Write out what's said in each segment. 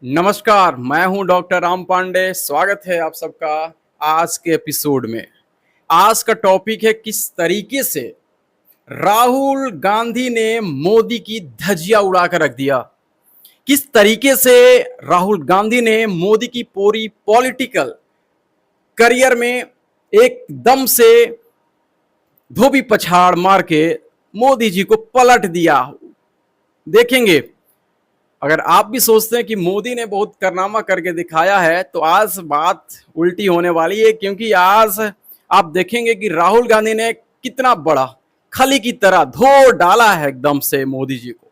नमस्कार, मैं हूं डॉक्टर राम पांडे। स्वागत है आप सबका आज के एपिसोड में। आज का टॉपिक है किस तरीके से राहुल गांधी ने मोदी की धज्जियां उड़ा कर रख दिया। किस तरीके से राहुल गांधी ने मोदी की पूरी पॉलिटिकल करियर में एकदम से धोबी पछाड़ मार के मोदी जी को पलट दिया। देखेंगे, अगर आप भी सोचते हैं कि मोदी ने बहुत कारनामा करके दिखाया है तो आज बात उल्टी होने वाली है, क्योंकि आज आप देखेंगे कि राहुल गांधी ने कितना बड़ा खली की तरह धो डाला है एकदम से मोदी जी को।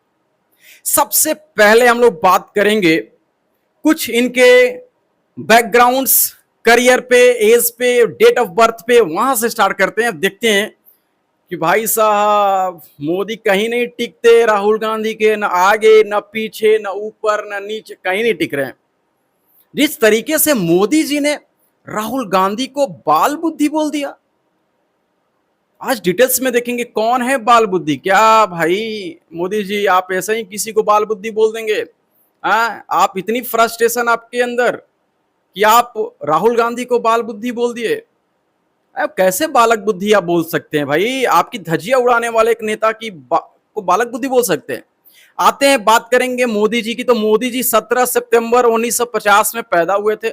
सबसे पहले हम लोग बात करेंगे कुछ इनके बैकग्राउंड्स, करियर पे, एज पे, डेट ऑफ बर्थ पे, वहां से स्टार्ट करते हैं। देखते हैं कि भाई साहब मोदी कहीं नहीं टिकते, राहुल गांधी के न आगे न पीछे न ऊपर न नीचे, कहीं नहीं टिक रहे हैं। जिस तरीके से मोदी जी ने राहुल गांधी को बाल बुद्धि बोल दिया, आज डिटेल्स में देखेंगे कौन है बाल बुद्धि। क्या भाई मोदी जी आप ऐसे ही किसी को बाल बुद्धि बोल देंगे? आप इतनी फ्रस्ट्रेशन आपके अंदर कि आप राहुल गांधी को बाल बुद्धि बोल दिए? अब कैसे बालक बुद्धि आप बोल सकते हैं भाई? आपकी धज्जियां उड़ाने वाले एक नेता की को बालक बुद्धि बोल सकते हैं? आते हैं, बात करेंगे मोदी जी की। तो मोदी जी 17 सितंबर 1950 में पैदा हुए थे,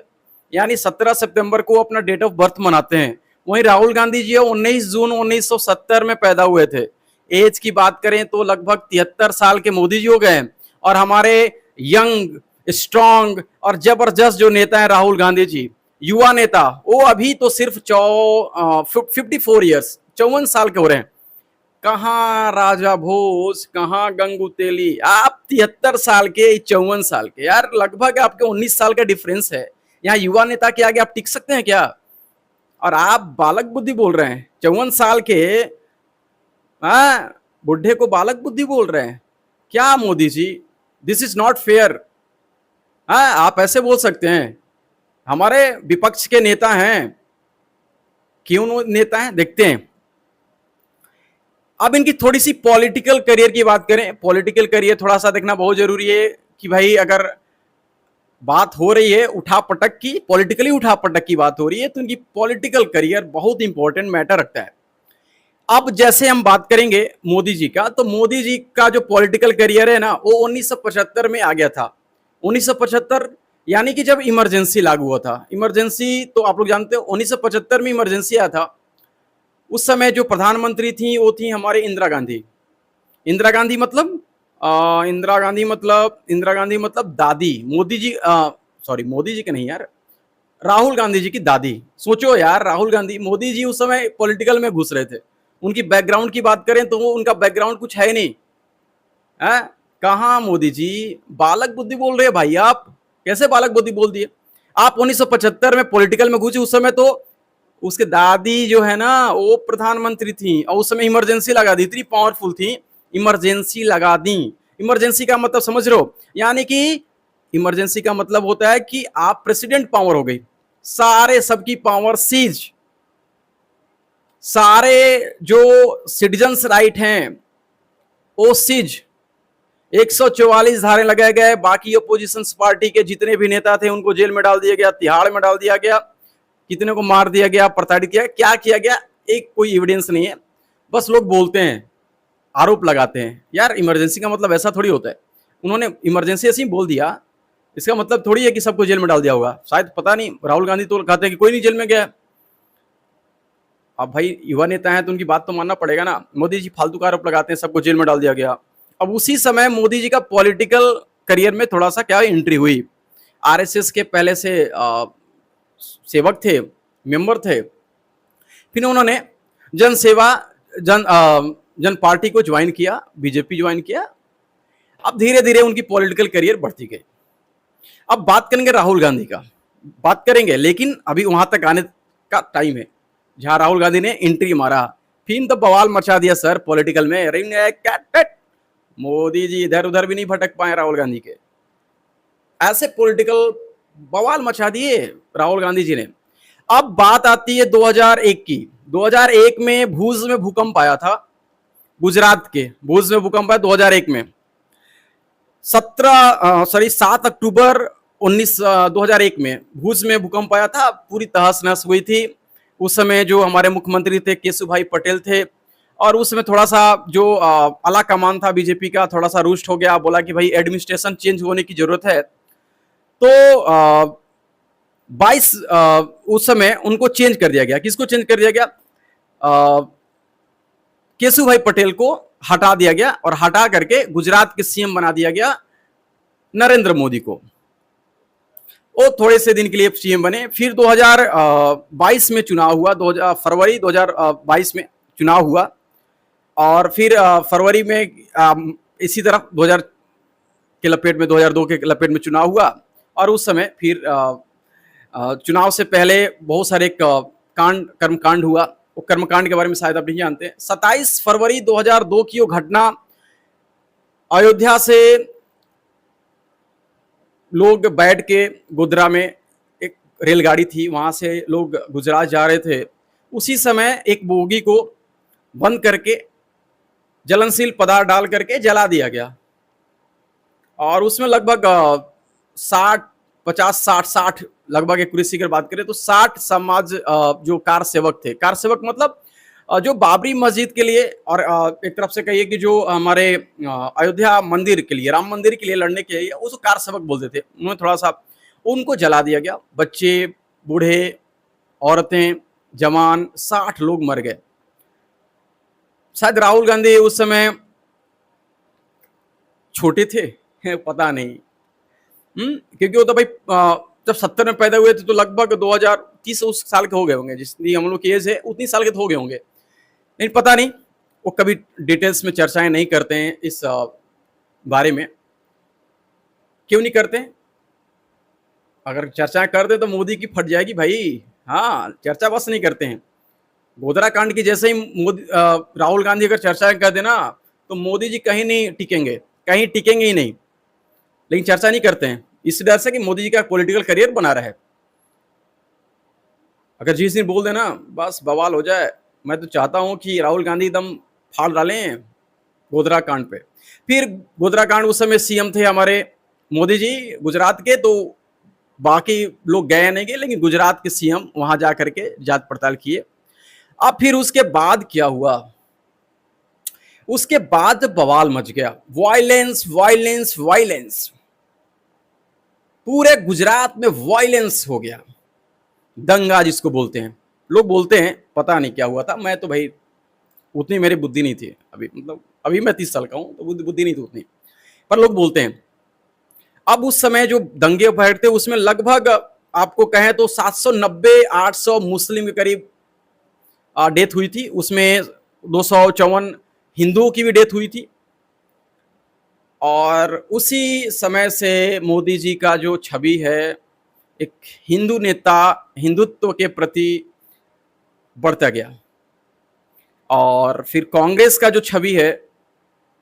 यानी 17 सितंबर को अपना डेट ऑफ बर्थ मनाते हैं। वहीं राहुल गांधी जी 19 जून 1970 में पैदा हुए थे। एज की बात करें तो लगभग 73 साल के मोदी जी हो गए। और हमारे यंग, स्ट्रांग और जबरदस्त जो नेता है राहुल गांधी जी, युवा नेता, वो अभी तो सिर्फ 54 ईयर्स, 54 साल के हो रहे हैं। कहाँ राजा भोज, कहाँ गंगू तेली, आप 73 साल के, 54 साल के, यार लगभग आपके 19 साल का डिफरेंस है। यहाँ युवा नेता के आगे आप टिक सकते हैं क्या? और आप बालक बुद्धि बोल रहे हैं 54 साल के बुढ़े को बालक बुद्धि बोल रहे हैं? क्या Modi ji, this is not fair. आप ऐसे बोल सकते हैं? हमारे विपक्ष के नेता हैं, क्यों नेता हैं, देखते हैं। अब इनकी थोड़ी सी पॉलिटिकल करियर की बात करें। पॉलिटिकल करियर थोड़ा सा देखना बहुत जरूरी है कि भाई अगर बात हो रही है उठा पटक की, पॉलिटिकली उठा पटक की बात हो रही है, तो इनकी पॉलिटिकल करियर बहुत इंपॉर्टेंट मैटर रखता है। अब जैसे हम बात करेंगे मोदी जी का, तो मोदी जी का जो पॉलिटिकल करियर है ना, वो 1975 में आ गया था। 1975 यानी कि जब इमरजेंसी लागू हुआ था। इमरजेंसी तो आप लोग जानते हो, 1975 में इमरजेंसी आया था। उस समय जो प्रधानमंत्री थी वो थी हमारे इंदिरा गांधी। इंदिरा गांधी मतलब इंदिरा गांधी मतलब दादी। मोदी जी, सॉरी मोदी जी के नहीं यार, राहुल गांधी जी की दादी। सोचो यार, राहुल गांधी, मोदी जी उस समय पॉलिटिकल में घुस रहे थे। उनकी बैकग्राउंड की बात करें तो वो, उनका बैकग्राउंड कुछ है नहीं है। कहाँ मोदी जी बालक बुद्धि बोल रहे हैं भाई? आप कैसे बालक बुद्धि बोल दिए? आप 1975 में पॉलिटिकल में घुसे, उस समय तो उसके दादी जो है ना वो प्रधानमंत्री थी, और उस समय इमरजेंसी लगा दी, इतनी पावरफुल थी, इमरजेंसी लगा दी। इमरजेंसी का मतलब समझ रहे हो? यानी कि इमरजेंसी का मतलब होता है कि आप प्रेसिडेंट पावर हो गई, सारे सबकी पावर सीज, सारे जो सिटीजन्स राइट हैं वो सीज। 144 धारे लगाए गए। बाकी अपोजिशन पार्टी के जितने भी नेता थे उनको जेल में डाल दिया गया, तिहाड़ में डाल दिया गया, कितने को मार दिया गया, प्रताड़ित किया, क्या किया गया, एक कोई एविडेंस नहीं है। बस लोग बोलते हैं, आरोप लगाते हैं। यार इमरजेंसी का मतलब ऐसा थोड़ी होता है। उन्होंने इमरजेंसी ऐसे ही बोल दिया, इसका मतलब थोड़ी है कि सबको जेल में डाल दिया होगा। शायद, पता नहीं, राहुल गांधी तो कहते हैं कि कोई नहीं जेल में गया। अब भाई युवा नेता हैं तो उनकी बात तो मानना पड़ेगा ना। मोदी जी फालतू का आरोप लगाते हैं, सबको जेल में डाल दिया गया। अब उसी समय मोदी जी का पॉलिटिकल करियर में थोड़ा सा क्या एंट्री हुई। आरएसएस के पहले से सेवक थे, मेंबर थे। फिर उन्होंने जन सेवा जन पार्टी को ज्वाइन किया, बीजेपी ज्वाइन किया। अब धीरे धीरे उनकी पॉलिटिकल करियर बढ़ती गई। अब बात करेंगे राहुल गांधी का, बात करेंगे, लेकिन अभी वहां तक आने का टाइम है जहां राहुल गांधी ने एंट्री मारा। फिर तो बवाल मचा दिया सर पॉलिटिकल में। मोदी जी इधर उधर भी नहीं भटक पाए राहुल गांधी के, ऐसे पॉलिटिकल बवाल मचा दिए राहुल गांधी जी ने। अब बात आती है 2001 की। 2001 में भूज में भूकंप आया था, गुजरात के भूज में भूकंप आया 2001 में। 7 अक्टूबर 2001 में भुज में भूकंप आया था, पूरी तहस नहस हुई थी। उस समय जो हमारे मुख्यमंत्री थे केशुभाई पटेल थे, और उस समय थोड़ा सा जो आला कमान था बीजेपी का थोड़ा सा रुष्ट हो गया, बोला कि भाई एडमिनिस्ट्रेशन चेंज होने की जरूरत है। तो 22 उस समय उनको चेंज कर दिया गया। किसको चेंज कर दिया गया? केशुभाई पटेल को हटा दिया गया और हटा करके गुजरात के सीएम बना दिया गया नरेंद्र मोदी को। वो थोड़े से दिन के लिए सीएम बने। फिर 2022 में चुनाव हुआ, फरवरी 2022 में चुनाव हुआ, और फिर फरवरी में इसी तरह 2000 के लपेट में 2002 के लपेट में चुनाव हुआ। और उस समय फिर चुनाव से पहले बहुत सारे कर्मकांड हुआ। वो कर्मकांड के बारे में शायद आप नहीं जानते। 27 फरवरी 2002 की वो घटना, अयोध्या से लोग बैठ के गोधरा में एक रेलगाड़ी थी, वहां से लोग गुजरात जा रहे थे। उसी समय एक बोगी को बंद करके जलनशील पदार्थ डाल करके जला दिया गया, और उसमें लगभग 60 लगभग एक कुरेशी की बात करें तो 60 समाज जो कार सेवक थे, कार सेवक मतलब जो बाबरी मस्जिद के लिए, और एक तरफ से कहिए कि जो हमारे अयोध्या मंदिर के लिए, राम मंदिर के लिए लड़ने के लिए, उसको कार सेवक बोलते थे, उन्होंने थोड़ा सा उनको जला दिया गया। बच्चे, बूढ़े, औरतें, जवान, 60 लोग मर गए। शायद राहुल गांधी उस समय छोटे थे, पता नहीं। क्योंकि वो तो भाई जब 70 में पैदा हुए थे तो लगभग 2030 उस साल के हो गए होंगे, जितनी हम लोग की एज है उतनी साल के तो हो गए होंगे, लेकिन पता नहीं, वो कभी डिटेल्स में चर्चाएं नहीं करते हैं इस बारे में। क्यों नहीं करते? अगर चर्चाएं करते तो मोदी की फट जाएगी भाई। हाँ, चर्चा बस नहीं करते हैं। गोधरा कांड की जैसे ही मोदी राहुल गांधी अगर चर्चाएं कर देना तो मोदी जी कहीं नहीं टिकेंगे, कहीं टिकेंगे ही नहीं। लेकिन चर्चा नहीं करते हैं इस डर से कि मोदी जी का पॉलिटिकल करियर बना रहे। अगर जिस दिन बोल देना बस बवाल हो जाए। मैं तो चाहता हूं कि राहुल गांधी एकदम फाड़ डालें गोधरा कांड पे। फिर गोधरा कांड, उस समय सीएम थे हमारे मोदी जी गुजरात के, तो बाकी लोग गए नहीं गए, लेकिन गुजरात के सीएम वहां जा करके जांच पड़ताल किए। अब फिर उसके बाद क्या हुआ? उसके बाद बवाल मच गया, वायलेंस वायलेंस वायलेंस, पूरे गुजरात में वायलेंस हो गया, दंगा जिसको बोलते हैं। लोग बोलते हैं पता नहीं क्या हुआ था, मैं तो भाई उतनी मेरी बुद्धि नहीं थी अभी, मतलब अभी मैं 30 साल का हूं तो बुद्धि नहीं थी उतनी, पर लोग बोलते हैं। अब उस समय जो दंगे बैठते उसमें लगभग आपको कहें तो 790-800 मुस्लिम के करीब डेथ हुई थी। उसमें 254 हिंदुओं की भी डेथ हुई थी। और उसी समय से मोदी जी का जो छवि है एक हिंदू नेता, हिंदुत्व के प्रति बढ़ता गया। और फिर कांग्रेस का जो छवि है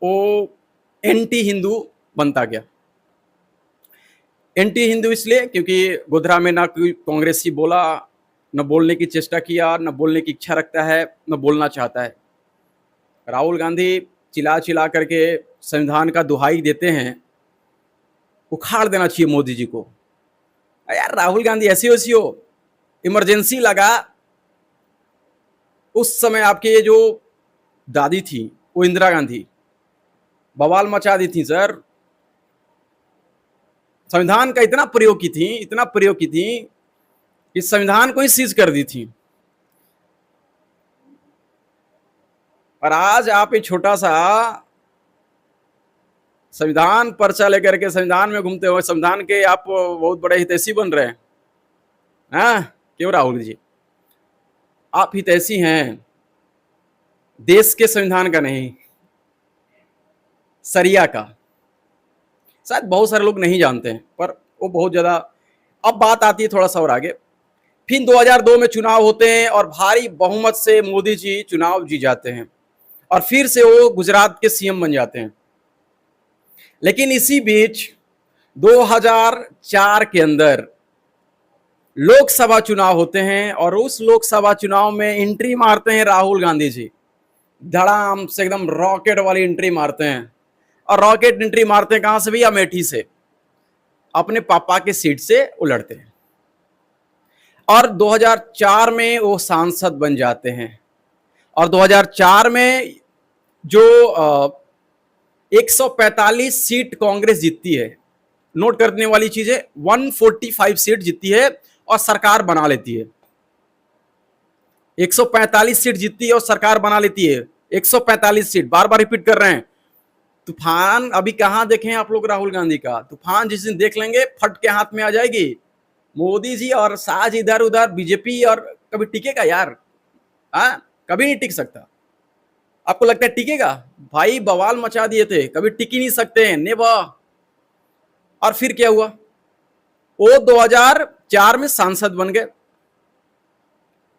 वो एंटी हिंदू बनता गया। एंटी हिंदू इसलिए क्योंकि गोधरा में ना कोई कांग्रेसी बोला, न बोलने की चेष्टा किया, न बोलने की इच्छा रखता है, न बोलना चाहता है। राहुल गांधी चिल्ला चिल्ला करके संविधान का दुहाई देते हैं, उखाड़ देना चाहिए मोदी जी को। यार राहुल गांधी ऐसी वैसी हो, इमरजेंसी लगा उस समय आपके ये जो दादी थी वो इंदिरा गांधी बवाल मचा दी थी सर। संविधान का इतना प्रयोग की थी कि संविधान को ही सीज कर दी थी। और आज आप एक छोटा सा संविधान पर्चा लेकर के संविधान में घूमते हुए संविधान के आप बहुत बड़े हितैषी बन रहे हैं। हाँ, क्यों राहुल जी? आप हितैषी हैं देश के संविधान का नहीं, सरिया का। शायद बहुत सारे लोग नहीं जानते हैं, पर वो बहुत ज्यादा। अब बात आती है थोड़ा सा और आगे। फिर 2002 में चुनाव होते हैं और भारी बहुमत से मोदी जी चुनाव जीत जाते हैं और फिर से वो गुजरात के सीएम बन जाते हैं। लेकिन इसी बीच 2004 के अंदर लोकसभा चुनाव होते हैं और उस लोकसभा चुनाव में एंट्री मारते हैं राहुल गांधी जी। धड़ाम से एकदम रॉकेट वाली एंट्री मारते हैं। और रॉकेट एंट्री मारते हैं कहां से भी? अमेठी से। अपने पापा के सीट से उलटते हैं और 2004 में वो सांसद बन जाते हैं। और 2004 में जो 145 सीट कांग्रेस जीतती है, नोट करने वाली चीज है, 145 सीट जीतती है और सरकार बना लेती है। 145 सीट जीतती है और सरकार बना लेती है। 145 सीट, बार बार रिपीट कर रहे हैं। तूफान अभी कहां देखें आप लोग राहुल गांधी का? तूफान जिस दिन देख लेंगे फट के हाथ में आ जाएगी। मोदी जी और साज इधर उधर बीजेपी, और कभी टिकेगा यार? कभी नहीं टिक सकता। आपको लगता है टिकेगा? भाई बवाल मचा दिए थे, कभी टिक ही नहीं सकते, नेवर। और फिर क्या हुआ? वो 2004 में सांसद बन गए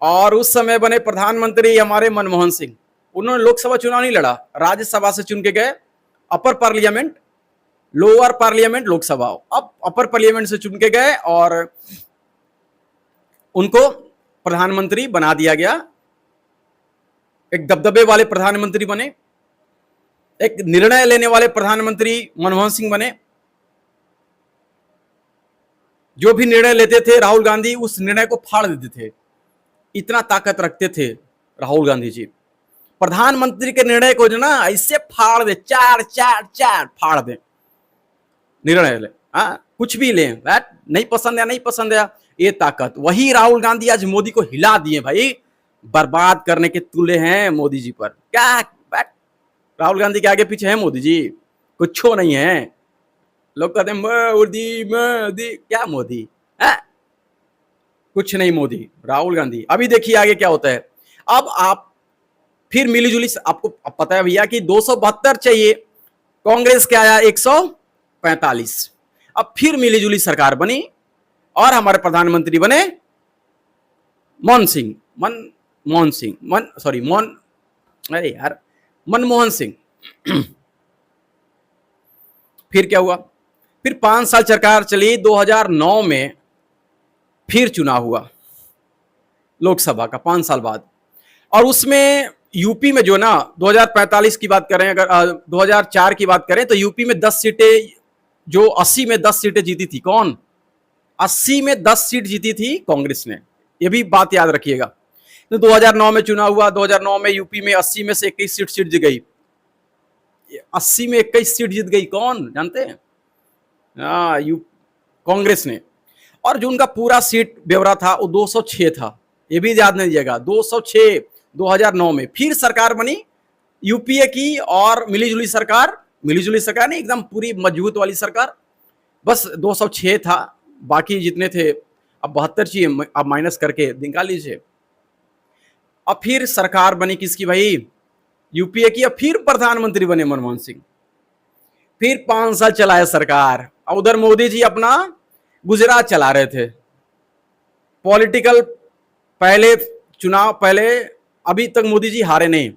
और उस समय बने प्रधानमंत्री हमारे मनमोहन सिंह। उन्होंने लोकसभा चुनाव नहीं लड़ा, राज्यसभा से चुन के गए, अपर पार्लियामेंट, लोअर पार्लियामेंट, लोकसभा। अब अपर पार्लियामेंट से चुन के गए और उनको प्रधानमंत्री बना दिया गया। एक दबदबे वाले प्रधानमंत्री बने, एक निर्णय लेने वाले प्रधानमंत्री मनमोहन सिंह बने। जो भी निर्णय लेते थे राहुल गांधी उस निर्णय को फाड़ देते थे। इतना ताकत रखते थे राहुल गांधी जी। प्रधानमंत्री के निर्णय को जो ना ऐसे फाड़ दे, चार चार चार फाड़ दे, निर्णय ले, कुछ भी ले, नहीं पसंद है नहीं पसंद है, ये ताकत। वही राहुल गांधी आज मोदी को हिला दिए भाई, बर्बाद करने के तुले हैं मोदी जी पर। क्या राहुल गांधी के आगे पीछे है मोदी जी? कुछ नहीं है। लोग कहते हैं मोदी मोदी, क्या मोदी है? कुछ नहीं मोदी, राहुल गांधी। अभी देखिए आगे क्या होता है। अब आप फिर मिलीजुली, आपको पता है भैया कि 272 चाहिए, कांग्रेस के आया 145। अब फिर मिलीजुली सरकार बनी और हमारे प्रधानमंत्री बने मनमोहन सिंह। फिर क्या हुआ? फिर 5 साल सरकार चली। 2009 में फिर चुनाव हुआ लोकसभा का 5 साल बाद, और उसमें यूपी में जो ना 2045 की बात करें, अगर 2004 की बात करें तो यूपी में 10 सीटें, जो 80 में 10 सीटें जीती थी। कौन? 80 में 10 सीट जीती थी कांग्रेस ने, ये भी बात याद रखिएगा। तो 2009 में चुनाव हुआ, 2009 में यूपी में 80 में से 21 सीट जीत गई। 80 में 21 सीट जीत गई, कौन जानते हैं? कांग्रेस ने। और जो उनका पूरा सीट ब्यौरा था वो 206 था, ये भी याद नहीं दीजिएगा, 206। 2009 में फिर सरकार बनी यूपीए की, और मिलीजुली सरकार नहीं, एकदम पूरी मजबूत वाली सरकार। बस 206 था, बाकी जितने थे अब 72 चाहिए, अब माइनस करके निकाल लीजिए। अब फिर सरकार बनी किसकी भाई? यूपीए की। अब फिर प्रधानमंत्री बने मनमोहन सिंह। फिर 5 साल चलाए सरकार। और उधर मोदी जी अपना गुजरात चला रहे थे। पॉलिटिकल पहले अभी तक मोदी जी हारे नहीं।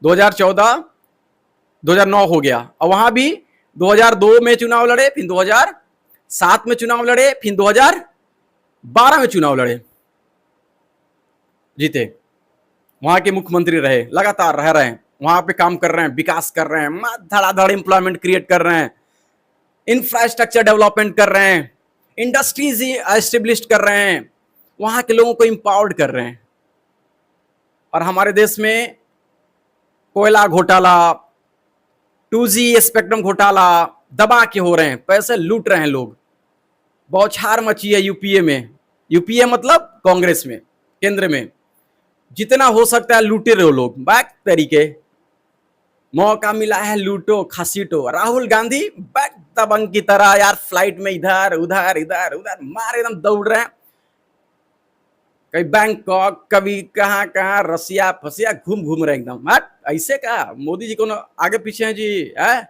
2014 2009 हो गया, और वहां भी 2002 में चुनाव लड़े, फिर 2007 में चुनाव लड़े, फिर 2012 में चुनाव लड़े, जीते। वहां के मुख्यमंत्री रहे, लगातार रह रहे हैं, वहां पे काम कर रहे हैं, विकास कर रहे हैं, धड़ाधड़ एम्प्लॉयमेंट क्रिएट कर रहे हैं, इंफ्रास्ट्रक्चर डेवलपमेंट कर रहे हैं, इंडस्ट्रीज एस्टेब्लिश कर रहे हैं, वहां के लोगों को इंपावर्ड कर रहे हैं। और हमारे देश में कोयला घोटाला, 2G स्पेक्ट्रम घोटाला दबा के हो रहे हैं, पैसे लूट रहे हैं लोग। बौछार मची है यूपीए में। यूपीए मतलब कांग्रेस में, केंद्र में। जितना हो सकता है लूटे रहे लोग, बैक तरीके। मौका मिला है लूटो खसीटो। राहुल गांधी बैक दबंग की तरह यार, फ्लाइट में इधर उधर इधर उधर मार एकदम दौड़ रहे हैं, कभी बैंकॉक, कभी कहां कहां, रसिया फसिया घूम रहे एकदम। ऐसे का मोदी जी को आगे पीछे हैं जी, है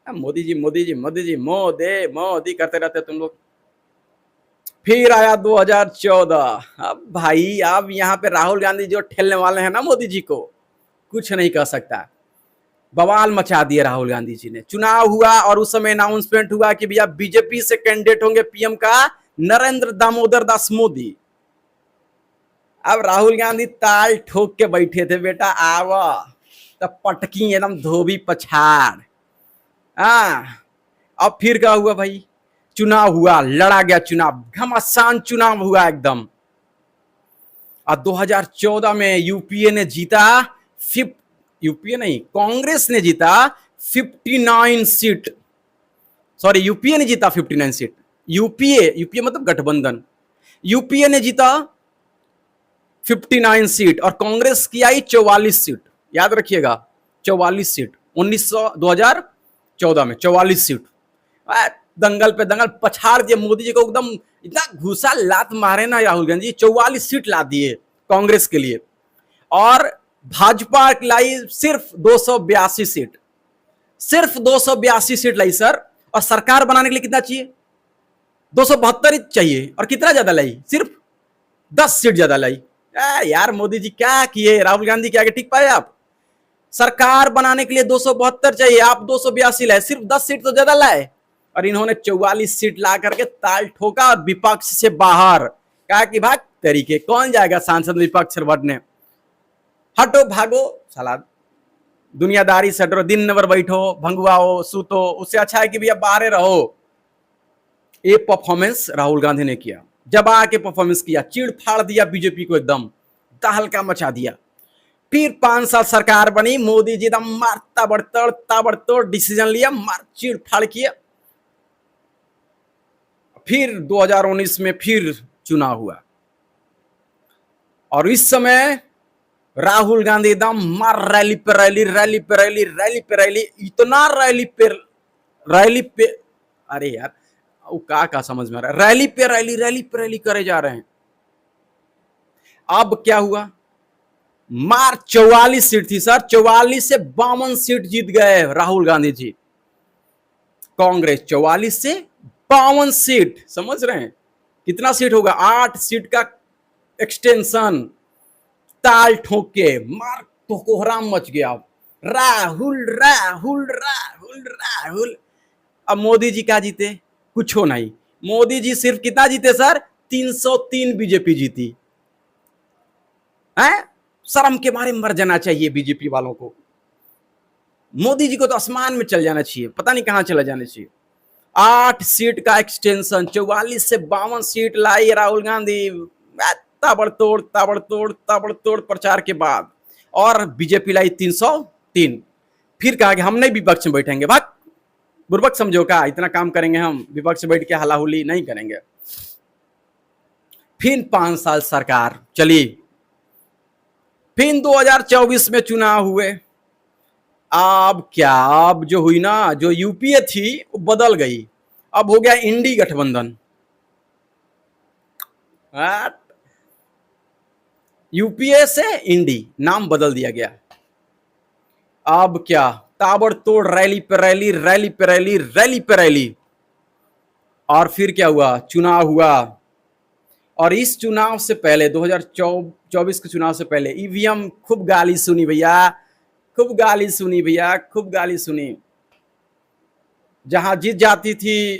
मोदी जी मोदी जी मोदी जी, मोदी मोदी करते रहते तुम लोग। फिर आया 2014। अब भाई अब यहाँ पे राहुल गांधी जो ठेलने वाले हैं ना मोदी जी को, कुछ नहीं कर सकता। बवाल मचा दिए राहुल गांधी जी ने। चुनाव हुआ और उस समय अनाउंसमेंट हुआ कि भैया बीजेपी से कैंडिडेट होंगे पीएम का नरेंद्र दामोदर दास मोदी। अब राहुल गांधी ताल ठोक के बैठे थे, बेटा आवा, तब पटकी एकदम धोबी पछाड़। अब फिर क्या हुआ भाई, चुनाव हुआ, लड़ा गया चुनाव, घमासान चुनाव हुआ एकदम। और 2014 में यूपीए ने जीता, फिफ्थ, यूपीए नहीं, कांग्रेस ने जीता 59 सीट। सॉरी, यूपीए ने जीता 59 सीट। यूपीए, यूपीए मतलब गठबंधन। यूपीए ने जीता 59 सीट और कांग्रेस की आई 44 सीट। याद रखिएगा, 44 सीट 2014 में 44 सीट। दंगल पे दंगल पछाड़ दिए मोदी जी को एकदम। इतना घुसा लात मारे ना राहुल गांधी, 44 सीट ला दिए कांग्रेस के लिए। और भाजपा लाई सिर्फ 282 सीट, सिर्फ 282 सीट लाई सर। और सरकार बनाने के लिए कितना चाहिए, 272 चाहिए। और कितना ज्यादा लाई, सिर्फ 10 सीट ज्यादा लाई। यार मोदी जी क्या किए, राहुल गांधी के आगे टिक पाए आप? सरकार बनाने के लिए 272 चाहिए, आप 282 लाए, सिर्फ 10 सीट तो ज्यादा लाए। और इन्होंने 44 सीट ला करके ताल ठोका और विपक्ष से बाहर। कहा कि भाग तरीके, कौन जाएगा सांसद विपक्ष बढ़ने, हटो भागो साला, दुनियादारी से हटो, दिन नंबर बैठो, भंगुआओ, सूतो, उससे अच्छा है कि भैया बाहर रहो। ये परफॉर्मेंस राहुल गांधी ने किया, जब आके परफॉर्मेंस किया, चीड़ फाड़ दिया बीजेपी को, एकदम तहलका मचा दिया। फिर 5 साल सरकार बनी, मोदी जी एकदम मार ताबड़तोड़ डिसीजन लिया, मार चीड़ फाड़ किया। फिर 2019 में फिर चुनाव हुआ और इस समय राहुल गांधी एकदम मार रैली पे रैली, रैली पे रैली, रैली पे रैली, इतना रैली पे, अरे यार वो का समझ में आ रहा है, रैली पे रैली, रैली पे रैली करे जा रहे हैं। अब क्या हुआ, मार 44 सीट थी सर, 44 से 52 सीट जीत गए राहुल गांधी जी। कांग्रेस 44 से 52 सीट, समझ रहे हैं कितना सीट होगा, 8 सीट का एक्सटेंशन। ताल ठोक के मार तो कोहराम मच गया। राहुल राहुल राहुल राहुल। अब मोदी जी क्या जीते, कुछ हो नहीं। मोदी जी सिर्फ कितना जीते सर, 303 बीजेपी जीती है। शर्म के मारे मर जाना चाहिए बीजेपी वालों को। मोदी जी को तो आसमान में चल जाना चाहिए, पता नहीं कहां चला जाना चाहिए। 8 सीट का एक्सटेंशन, 44 से 52 सीट लाई राहुल गांधी, ताबड़तोड़ ताबड़तोड़ ताबड़तोड़ प्रचार के बाद। और बीजेपी लाई 303। फिर कहा कि हम नहीं विपक्ष में बैठेंगे, भाग बुर्बक समझो का, इतना काम करेंगे हम, विपक्ष बैठ के हलाहुली नहीं करेंगे। फिर 5 साल सरकार चली, फिर 2024 में चुनाव हुए। अब क्या, अब जो हुई ना, जो यूपीए थी वो बदल गई, अब हो गया इंडी गठबंधन। यूपीए से इंडी नाम बदल दिया गया। अब क्या, ताबड़तोड़ रैली पे रैली, रैली पे रैली, रैली पे रैली। और फिर क्या हुआ, चुनाव हुआ। और इस चुनाव से पहले 2024 के चुनाव से पहले ईवीएम खूब गाली सुनी भैया, खूब गाली सुनी भैया, खूब गाली सुनी। जहां जीत जाती थी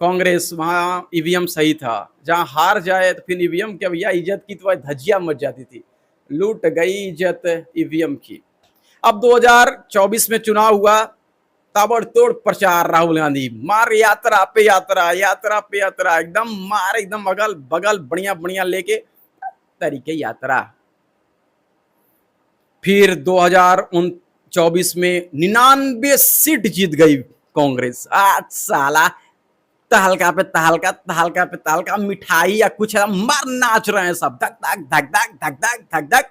कांग्रेस वहां ईवीएम सही था, जहां हार जाए तो फिर ईवीएम क्या भैया, इज्जत की तो धज्जियां मच जाती थी, लूट गई इज्जत ईवीएम की। अब 2024 में चुनाव हुआ, ताबड़तोड़ प्रचार, राहुल गांधी मार यात्रा पे यात्रा, यात्रा पे यात्रा, एकदम मार, एकदम अगल बगल बढ़िया बढ़िया लेके तरीके यात्रा। फिर 2024 में 99 सीट जीत गई कांग्रेस। आज साला तहलका पे तहलका, तहलका पे तहलका, मिठाई या कुछ मार नाच रहे हैं सब, धक धक धक धक धक धक धक धक।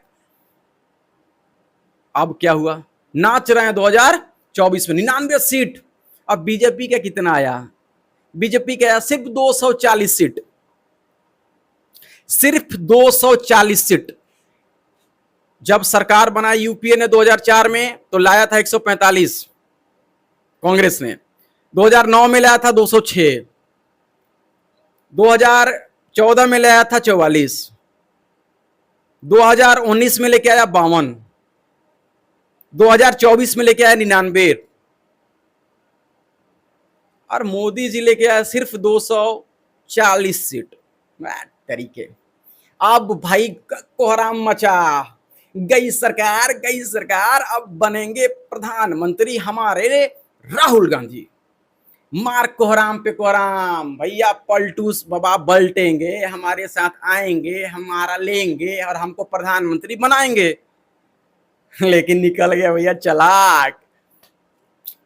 अब क्या हुआ, नाच रहे हैं 2024 में 99 सीट। अब बीजेपी का कितना आया, बीजेपी का आया सिर्फ 240 सीट, सिर्फ 240 सीट। जब सरकार बनाई यूपीए ने 2004 में तो लाया था 145, कांग्रेस ने 2009 में लाया था 206, 2014 में लाया था 44, 2019 में लेके आया 52, 2024 में लेके आया 99, और मोदी जी लेके आया सिर्फ 240 सीट तरीके। अब भाई कोहराम मचा, गई सरकार, गई सरकार, अब बनेंगे प्रधानमंत्री हमारे राहुल गांधी। मार कोहराम पे कोहराम, भैया पलटूस बाबा पलटेंगे, हमारे साथ आएंगे, हमारा लेंगे और हमको प्रधानमंत्री बनाएंगे। लेकिन निकल गया भैया चालाक।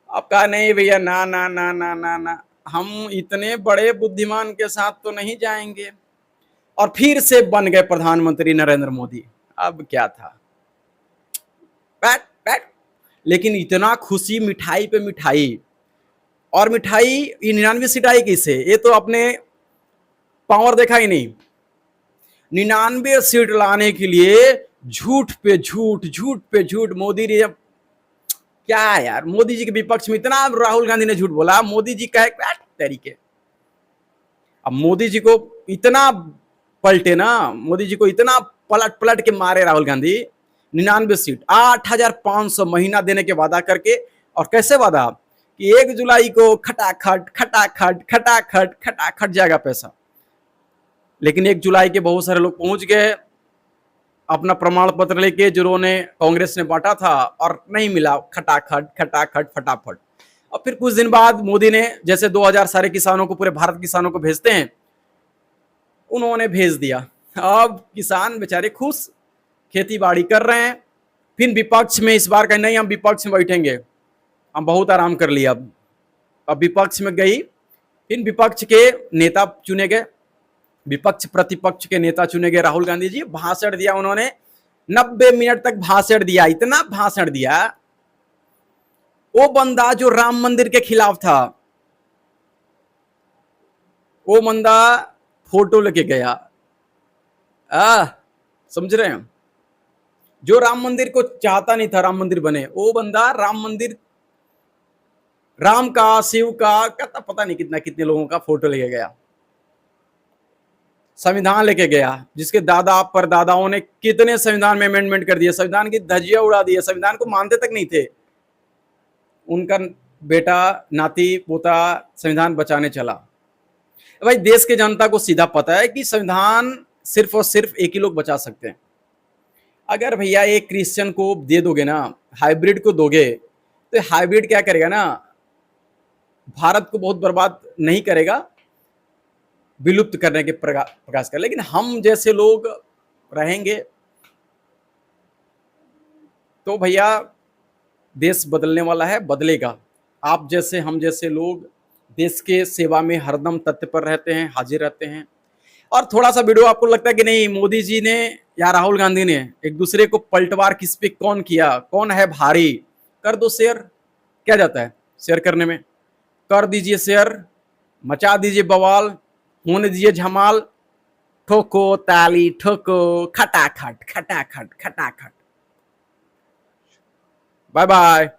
अब कहा नहीं भैया, ना ना ना ना ना ना, हम इतने बड़े बुद्धिमान के साथ तो नहीं जाएंगे। और फिर से बन गए प्रधानमंत्री नरेंद्र मोदी। अब क्या था, बैठ बैठ। लेकिन इतना खुशी, मिठाई पे मिठाई। और मिठाई ये 99 सीट आई किससे, ये तो अपने पावर देखा ही नहीं। 99 सीट लाने के लिए झूठ पे झूठ, झूठ पे झूठ। मोदी ने क्या यार, मोदी जी के विपक्ष में इतना राहुल गांधी ने झूठ बोला। मोदी जी कहे तरीके, अब मोदी जी को इतना पलटे ना, मोदी जी को इतना पलट पलट के मारे राहुल गांधी। 99 सीट, 8,500 महीना देने के वादा करके। और कैसे वादा कि 1 जुलाई को खटाखट खटाखट खटाखट खटाखट जाएगा पैसा। लेकिन 1 जुलाई के बहुत सारे लोग पहुंच गए अपना प्रमाण पत्र लेके, जिन्होंने कांग्रेस ने बांटा था, और नहीं मिला। खटाखट खटाखट फटाफट। और फिर कुछ दिन बाद मोदी ने, जैसे 2000 सारे किसानों को, पूरे भारत किसानों को भेजते हैं, उन्होंने भेज दिया। अब किसान बेचारे खुश, खेती बाड़ी कर रहे हैं। फिर विपक्ष में इस बार कहीं नहीं, हम विपक्ष में बैठेंगे, हम बहुत आराम कर लिया। अब विपक्ष में गई, फिर विपक्ष के नेता चुने गए, विपक्ष प्रतिपक्ष के नेता चुने गए। राहुल गांधी जी भाषण दिया उन्होंने, 90 मिनट तक भाषण दिया। इतना भाषण दिया, वो बंदा जो राम मंदिर के खिलाफ था, वो बंदा फोटो लेके गया। समझ रहे हैं, जो राम मंदिर को चाहता नहीं था राम मंदिर बने, वो बंदा राम मंदिर, राम का, शिव का, पता नहीं कितना कितने लोगों का फोटो लेके गया। संविधान लेके गया, जिसके दादा परदादाओं ने कितने संविधान में अमेंडमेंट कर दिए, संविधान की धज्जियां उड़ा दी, संविधान को मानते तक नहीं थे। उनका बेटा, नाती पोता संविधान बचाने चला। भाई देश के जनता को सीधा पता है कि संविधान सिर्फ और सिर्फ एक ही लोग बचा सकते हैं। अगर भैया एक क्रिश्चियन को दे दोगे ना, हाइब्रिड को दोगे, तो हाइब्रिड क्या करेगा ना, भारत को बहुत बर्बाद नहीं करेगा, विलुप्त करने के प्रयास कर। लेकिन हम जैसे लोग रहेंगे तो भैया देश बदलने वाला है, बदलेगा। आप जैसे, हम जैसे लोग देश के सेवा में हरदम तत्पर रहते हैं, हाजिर रहते हैं। और थोड़ा सा वीडियो आपको लगता है कि नहीं, मोदी जी ने या राहुल गांधी ने एक दूसरे को पलटवार किस पे कौन किया, कौन है भारी, कर दो शेयर। क्या जाता है शेयर करने में, कर दीजिए शेयर, मचा दीजिए बवाल, होने दीजिए धमाल, ठोको ताली ठोको, खटाखट खटाखट खटाखट। बाय बाय,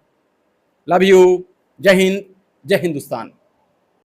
लव यू, जय हिंद, जय हिंदुस्तान।